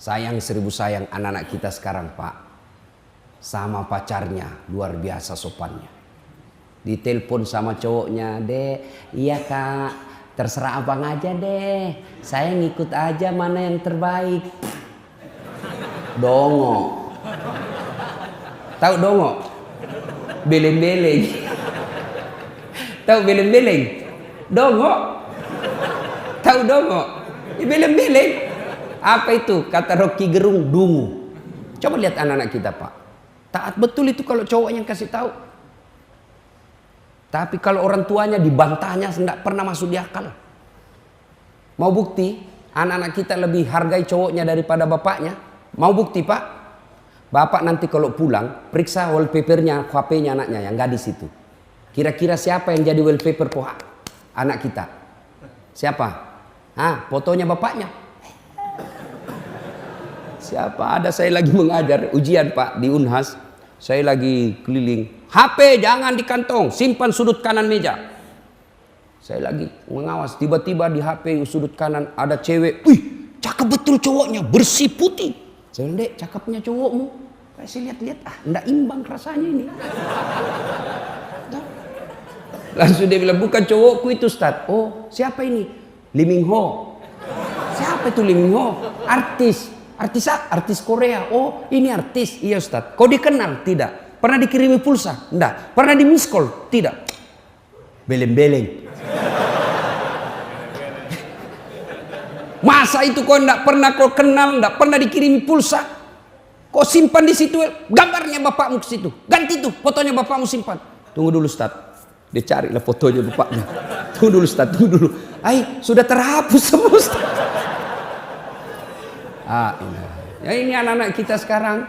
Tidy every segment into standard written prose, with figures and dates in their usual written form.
Sayang seribu sayang anak-anak kita sekarang, Pak. Sama pacarnya luar biasa sopannya. Ditelepon sama cowoknya, "Dek, iya Kak, terserah abang aja deh. Saya ngikut aja mana yang terbaik." Dongo. Tahu dongo? Beleng-beleng. Tahu beleng-beleng? Dongo. Tahu dongo? Beleng-beleng. Apa itu? Kata Rocky Gerung, dungu. Coba lihat anak-anak kita, Pak. Taat betul itu kalau cowoknya yang kasih tahu. Tapi kalau orang tuanya dibantahnya tidak pernah masuk di akal. Mau bukti? Anak-anak kita lebih hargai cowoknya daripada bapaknya. Mau bukti, Pak? Bapak nanti kalau pulang periksa wallpapernya, HP-nya anaknya yang gadis itu. Kira-kira siapa yang jadi wallpaper anak kita? Siapa? Fotonya bapaknya. Siapa? Ada saya lagi mengajar ujian, Pak, di Unhas. Saya lagi keliling. HP jangan di kantong, simpan sudut kanan meja. Saya lagi mengawas, tiba-tiba di HP sudut kanan ada cewek. Wih, cakep betul cowoknya, bersih putih. Saya bilang, "Dek, cakepnya cowokmu." Saya lihat-lihat, enggak imbang rasanya ini. Langsung dia bilang, "Bukan cowokku itu, Ustaz." "Oh, siapa ini?" "Lee Min Ho." "Siapa itu Lee Min Ho?" Artis Korea." "Oh, ini artis." "Iya Ustaz." "Kau dikenal?" "Tidak." "Pernah dikirimi pulsa?" "Enggak." "Pernah di miss call?" "Tidak." Beleng-beleng. Masa itu kau enggak pernah kau kenal, enggak pernah dikirimi pulsa? Kau simpan di situ gambarnya bapakmu ke situ. Ganti tuh fotonya bapakmu simpan. "Tunggu dulu Ustaz." Dia carilah fotonya bapaknya. "Tunggu dulu Ustaz, tunggu dulu." Sudah terhapus semua Ustaz. Ini anak-anak kita sekarang.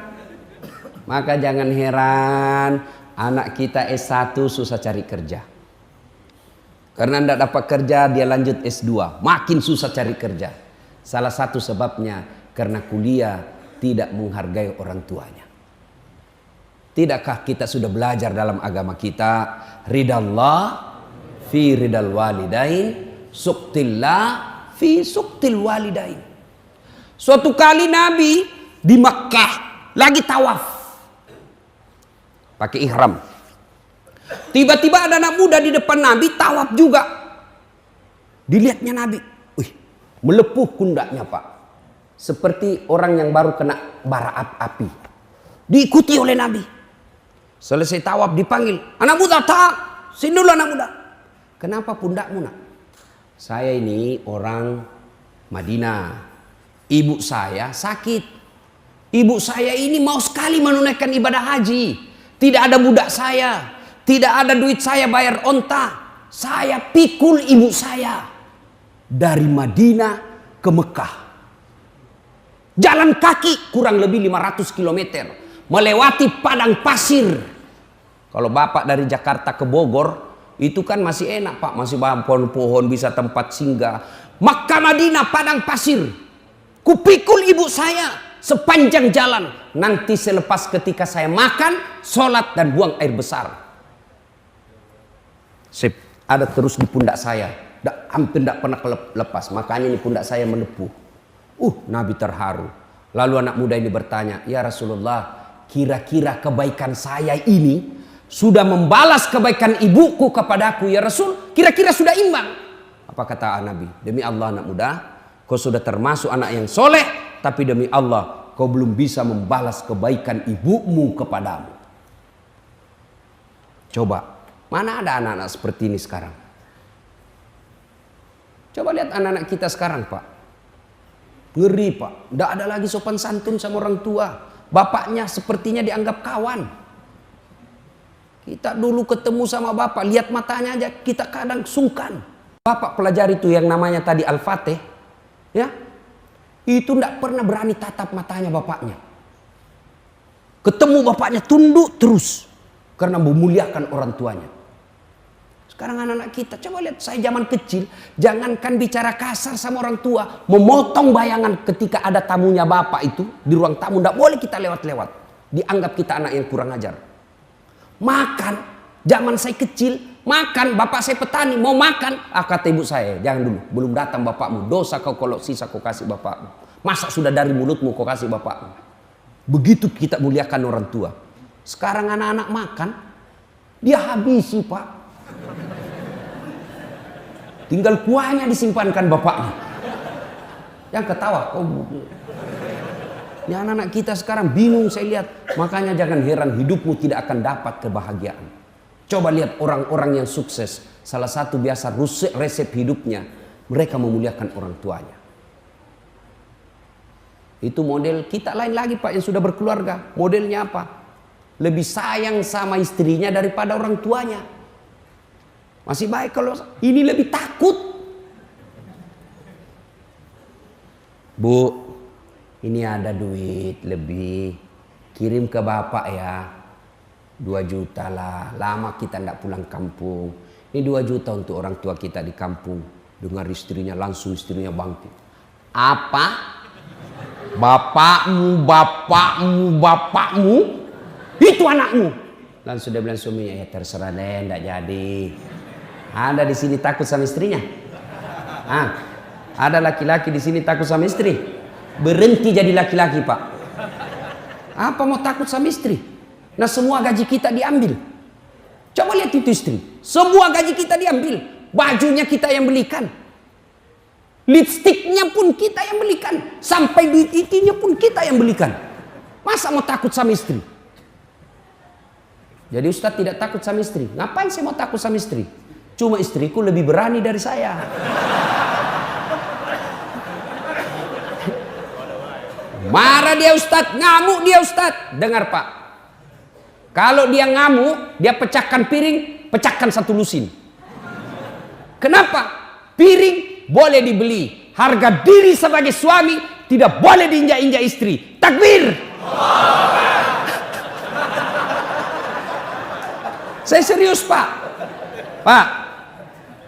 Maka jangan heran anak kita S1 susah cari kerja. Karena tidak dapat kerja dia lanjut S2, makin susah cari kerja. Salah satu sebabnya karena kuliah tidak menghargai orang tuanya. Tidakkah kita sudah belajar dalam agama kita, ridallah fi ridal walidain, suktillah fi suktil walidain. Suatu kali Nabi di Makkah lagi tawaf pakai ihram. Tiba-tiba ada anak muda di depan Nabi tawaf juga. Dilihatnya Nabi, wih, melepuh pundaknya, Pak. Seperti orang yang baru kena bara api. Diikuti oleh Nabi. Selesai tawaf dipanggil, "Anak muda, sini dulu anak muda." "Kenapa pundakmu, Nak?" "Saya ini orang Madinah. Ibu saya sakit. Ibu saya ini mau sekali menunaikan ibadah haji. Tidak ada budak saya. Tidak ada duit saya bayar onta. Saya pikul ibu saya dari Madinah ke Mekah. Jalan kaki kurang lebih 500 km. Melewati padang pasir." Kalau Bapak dari Jakarta ke Bogor, itu kan masih enak, Pak. Masih pohon-pohon, bisa tempat singgah. Makkah Madinah padang pasir. Kupikul ibu saya sepanjang jalan. Nanti selepas ketika saya makan, sholat dan buang air besar. Ada terus di pundak saya. Hampir tidak pernah lepas. Makanya ini pundak saya melepuh. Nabi terharu. Lalu anak muda ini bertanya, "Ya Rasulullah, kira-kira kebaikan saya ini sudah membalas kebaikan ibuku kepadaku ya Rasul? Kira-kira sudah imbang?" Apa kata Nabi? "Demi Allah anak muda, kau sudah termasuk anak yang soleh. Tapi demi Allah, kau belum bisa membalas kebaikan ibumu kepadamu." Coba, mana ada anak-anak seperti ini sekarang? Coba lihat anak-anak kita sekarang, Pak. Ngeri, Pak. Tidak ada lagi sopan santun sama orang tua. Bapaknya sepertinya dianggap kawan. Kita dulu ketemu sama bapak, lihat matanya aja kita kadang sungkan. Bapak pelajari itu yang namanya tadi Al-Fatih, ya. Itu tidak pernah berani tatap matanya bapaknya. Ketemu bapaknya tunduk terus karena memuliakan orang tuanya. Sekarang anak-anak kita, coba lihat saya zaman kecil, jangankan bicara kasar sama orang tua, memotong bayangan ketika ada tamunya bapak itu di ruang tamu, tidak boleh kita lewat-lewat. Dianggap kita anak yang kurang ajar. Makan, zaman saya kecil, makan, bapak saya petani, mau makan, kata ibu saya, "Jangan dulu, belum datang bapakmu, dosa kau kalau sisa kau kasih bapakmu." Masa sudah dari mulutmu kau kasih bapakmu? Begitu kita muliakan orang tua. Sekarang anak-anak makan, dia habisi Pak. Tinggal kuahnya disimpankan bapaknya. Yang ketawa, ini anak-anak kita sekarang bingung saya lihat. Makanya jangan heran hidupmu tidak akan dapat kebahagiaan. Coba lihat orang-orang yang sukses. Salah satu biasa resep hidupnya, mereka memuliakan orang tuanya. Itu model kita. Lain lagi Pak yang sudah berkeluarga. Modelnya apa? Lebih sayang sama istrinya daripada orang tuanya. Masih baik kalau ini lebih takut. Bu, ini ada duit lebih, kirim ke bapak ya, 2 juta lah. Lama kita tidak pulang kampung. Ini 2 juta untuk orang tua kita di kampung. Dengar istrinya, langsung istrinya bangkit. Apa? Bapakmu, itu anakmu. Langsung dia bilang suaminya, ya terserah deh, tidak jadi. Ada di sini takut sama istrinya? Ada laki-laki di sini takut sama istri? Berhenti jadi laki-laki Pak. Apa mau takut sama istri? Nah semua gaji kita diambil. Coba lihat itu istri. Semua gaji kita diambil. Bajunya kita yang belikan. Lipstiknya pun kita yang belikan. Sampai duit itinya pun kita yang belikan. Masa mau takut sama istri? Jadi Ustadz tidak takut sama istri. Ngapain saya mau takut sama istri? Cuma istriku lebih berani dari saya. Marah dia Ustadz, ngamuk dia Ustadz. Dengar Pak, kalau dia ngamuk, dia pecahkan piring, pecahkan 1 lusin. Kenapa? Piring boleh dibeli, harga diri sebagai suami tidak boleh diinjak-injak istri. Takbir. Saya serius Pak. Pak,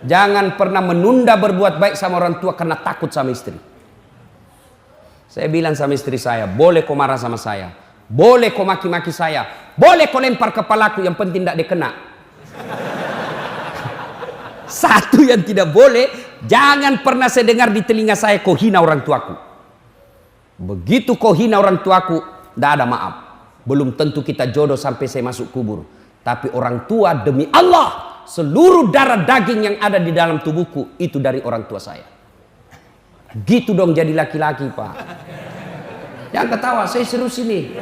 jangan pernah menunda berbuat baik sama orang tua karena takut sama istri. Saya bilang sama istri saya, boleh kau marah sama saya, boleh kau maki-maki saya, boleh kau lempar kepalaku, yang penting tidak dikena. Satu yang tidak boleh, jangan pernah saya dengar di telinga saya kau hina orang tuaku. Begitu kau hina orang tuaku, tidak ada maaf. Belum tentu kita jodoh sampai saya masuk kubur. Tapi orang tua demi Allah, seluruh darah daging yang ada di dalam tubuhku itu dari orang tua saya. Gitu dong jadi laki-laki Pak. Jangan ketawa, saya serius ini.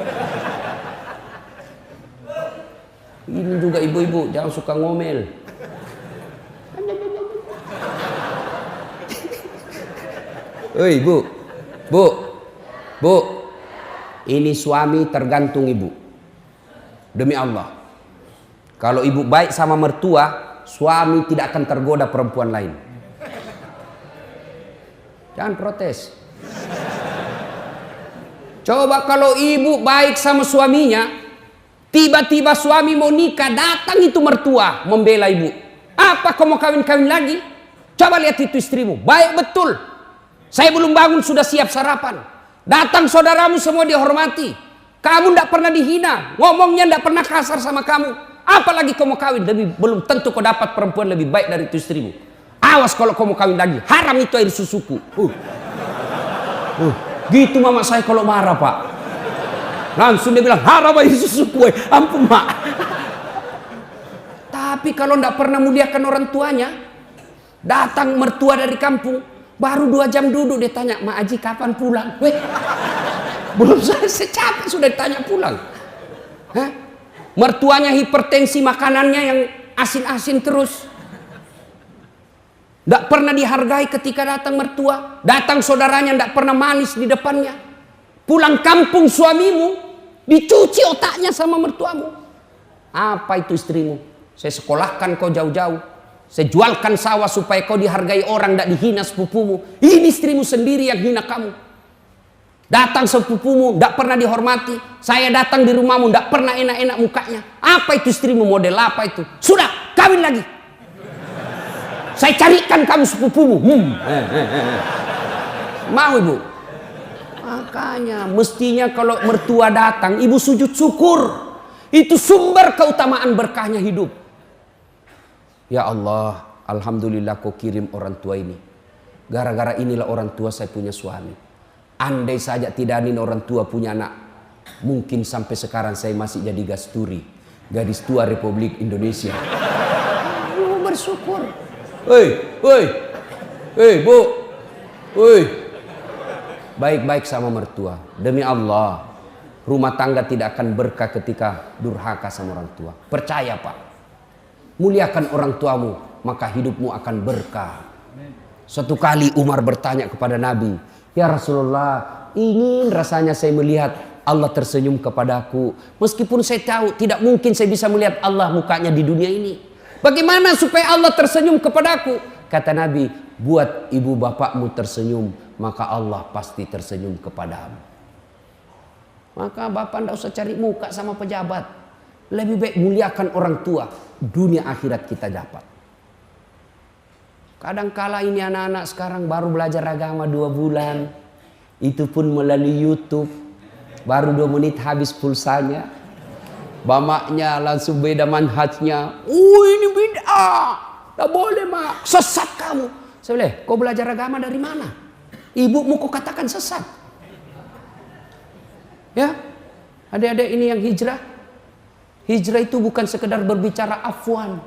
Ini juga ibu-ibu, jangan suka ngomel. Hei bu, ini suami tergantung ibu. Demi Allah, kalau ibu baik sama mertua, suami tidak akan tergoda perempuan lain. Jangan protes. Coba kalau ibu baik sama suaminya, tiba-tiba suami mau nikah, datang itu mertua membela ibu. Apa kau mau kawin-kawin lagi? Coba lihat itu istrimu, baik betul. Saya belum bangun sudah siap sarapan. Datang saudaramu semua dihormati. Kamu tidak pernah dihina, ngomongnya tidak pernah kasar sama kamu. Apalagi kau mau kawin, belum tentu kau dapat perempuan lebih baik dari itu istrimu. Awas kalau kau mau kawin lagi, haram itu air susuku. Gitu mama saya kalau marah Pak. Langsung dia bilang haram air susuku. Ampun mak. Tapi kalau tidak pernah muliakan orang tuanya, datang mertua dari kampung, baru 2 jam duduk dia tanya, Mak Haji kapan pulang? Belum selesai capek sudah ditanya pulang. Mertuanya hipertensi, makanannya yang asin-asin terus. Tidak pernah dihargai ketika datang mertua. Datang saudaranya tidak pernah manis di depannya. Pulang kampung suamimu dicuci otaknya sama mertuamu. Apa itu istrimu? Saya sekolahkan kau jauh-jauh. Saya jualkan sawah supaya kau dihargai orang, tidak dihina sepupumu. Ini istrimu sendiri yang hina kamu. Datang sepupumu tidak pernah dihormati. Saya datang di rumahmu tidak pernah enak-enak mukanya. Apa itu istrimu, model apa itu? Sudah kawin lagi. Saya carikan kamu sepupumu. Mau ibu? Makanya mestinya kalau mertua datang, ibu sujud syukur. Itu sumber keutamaan berkahnya hidup. Ya Allah, alhamdulillah kau kirim orang tua ini. Gara-gara inilah orang tua saya punya suami. Andai saja tidak ada orang tua punya anak, mungkin sampai sekarang saya masih jadi Gasturi, gadis tua Republik Indonesia. Bersyukur. Hei, Bu. Baik-baik sama mertua. Demi Allah, rumah tangga tidak akan berkah ketika durhaka sama orang tua. Percaya, Pak. Muliakan orang tuamu, maka hidupmu akan berkah. Suatu kali Umar bertanya kepada Nabi, "Ya Rasulullah, ingin rasanya saya melihat Allah tersenyum kepadaku. Meskipun saya tahu tidak mungkin saya bisa melihat Allah mukanya di dunia ini. Bagaimana supaya Allah tersenyum kepadaku?" Kata Nabi, "Buat ibu bapakmu tersenyum, maka Allah pasti tersenyum kepadamu." Maka bapak tidak usah cari muka sama pejabat. Lebih baik muliakan orang tua. Dunia akhirat kita dapat. Kadangkala ini anak-anak sekarang baru belajar agama 2 bulan. Itu pun melalui YouTube. Baru 2 menit habis pulsanya. Bamaknya langsung beda manhajnya. Ini beda. Tak boleh, Mak. Sesat kamu. Saya bilang, kau belajar agama dari mana? Ibumu kau katakan sesat. Ya, adik-adik ini yang hijrah. Hijrah itu bukan sekedar berbicara afwan.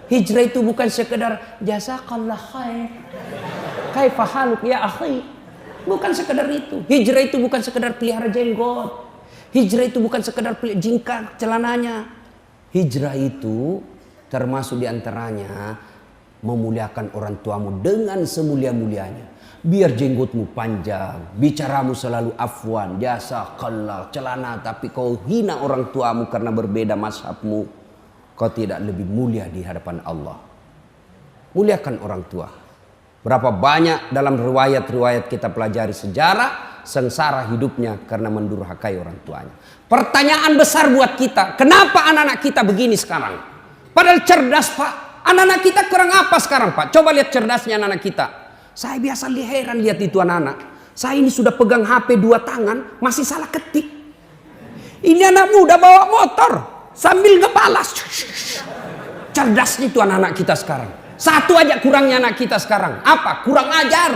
Hijrah itu bukan sekedar jazakallah khair. Kaifa haluk ya akhi. Bukan sekedar itu. Hijrah itu bukan sekedar pelihara jenggot. Hijrah itu bukan sekedar jingkar celananya. Hijrah itu termasuk diantaranya memuliakan orang tuamu dengan semulia-mulianya. Biar jenggotmu panjang, bicaramu selalu afwan, jazakallah, celana, tapi kau hina orang tuamu karena berbeda mazhabmu, kau tidak lebih mulia di hadapan Allah. Muliakan orang tua. Berapa banyak dalam riwayat-riwayat kita pelajari sejarah, sengsara hidupnya karena mendurhakai orang tuanya. Pertanyaan besar buat kita, kenapa anak-anak kita begini sekarang? Padahal cerdas, Pak. Anak-anak kita kurang apa sekarang, Pak? Coba lihat cerdasnya anak-anak kita. Saya biasa heran lihat itu anak-anak. Saya ini sudah pegang HP 2 tangan, masih salah ketik. Ini anak muda bawa motor sambil ngebalas. Cerdasnya itu anak-anak kita sekarang. Satu aja kurangnya anak kita sekarang. Apa? Kurang ajar.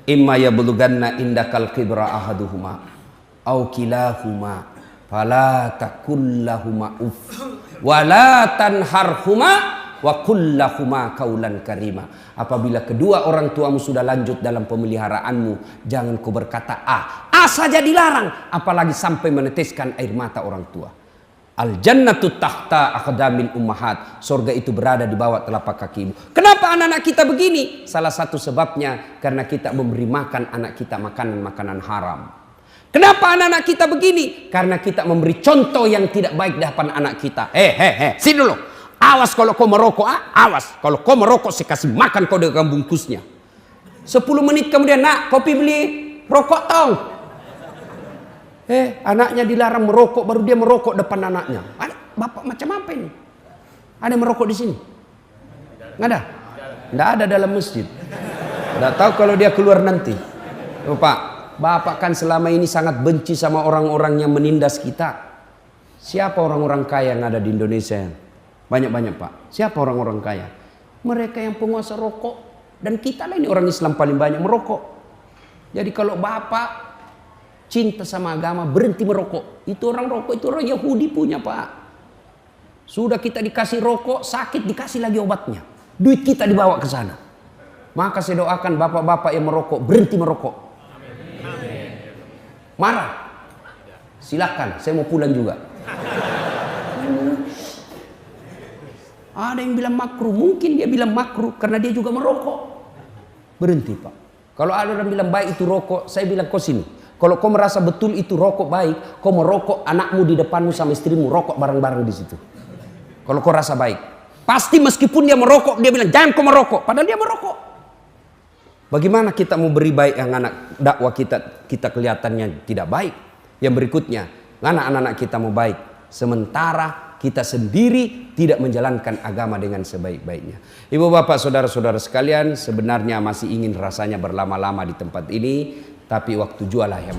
Imma yablughanna indakal kibra ahaduhuma au kilahuma fala taqul lahumā uff wa la tanharhuma wa kullahuma kaulan karima. Apabila kedua orang tuamu sudah lanjut dalam pemeliharaanmu, jangan kau berkata A saja dilarang, apalagi sampai meneteskan air mata orang tua. Al jannatu tahta aqdamil ummahat. Surga itu berada di bawah telapak kakimu. Kenapa anak-anak kita begini? Salah satu sebabnya karena kita memberi makan anak kita makanan-makanan haram. Kenapa anak-anak kita begini? Karena kita memberi contoh yang tidak baik di hadapan anak kita. Sini dulu. Awas kalau kau merokok, awas. Kalau kau merokok, saya kasih makan kau dengan bungkusnya. 10 menit kemudian, nak, kopi beli rokok tong. Anaknya dilarang merokok, baru dia merokok depan anaknya. Bapak macam apa ini? Ada yang merokok di sini? Nggak ada? Nggak ada dalam masjid. Nggak tahu kalau dia keluar nanti. Bapak kan selama ini sangat benci sama orang-orang yang menindas kita. Siapa orang-orang kaya yang ada di Indonesia? Banyak-banyak, Pak. Siapa orang-orang kaya? Mereka yang penguasa rokok. Dan kita lah ini orang Islam paling banyak merokok. Jadi kalau Bapak cinta sama agama, berhenti merokok. Itu orang rokok, itu orang Yahudi punya, Pak. Sudah kita dikasih rokok, sakit dikasih lagi obatnya. Duit kita dibawa ke sana. Maka saya doakan bapak-bapak yang merokok, berhenti merokok. Marah? Silakan, saya mau pulang juga. Ada yang bilang makruh, mungkin dia bilang makruh karena dia juga merokok. Berhenti, Pak. Kalau ada orang bilang baik itu rokok, saya bilang kau sini. Kalau kau merasa betul itu rokok baik, kau merokok anakmu di depanmu sama istrimu, rokok bareng-bareng di situ. Kalau kau rasa baik, pasti meskipun dia merokok, dia bilang jangan kau merokok, padahal dia merokok. Bagaimana kita mau beri baik yang anak dakwah kita kelihatannya tidak baik? Yang berikutnya, anak-anak kita mau baik, sementara kita sendiri tidak menjalankan agama dengan sebaik-baiknya. Ibu bapak saudara-saudara sekalian, sebenarnya masih ingin rasanya berlama-lama di tempat ini, tapi waktu jualah yang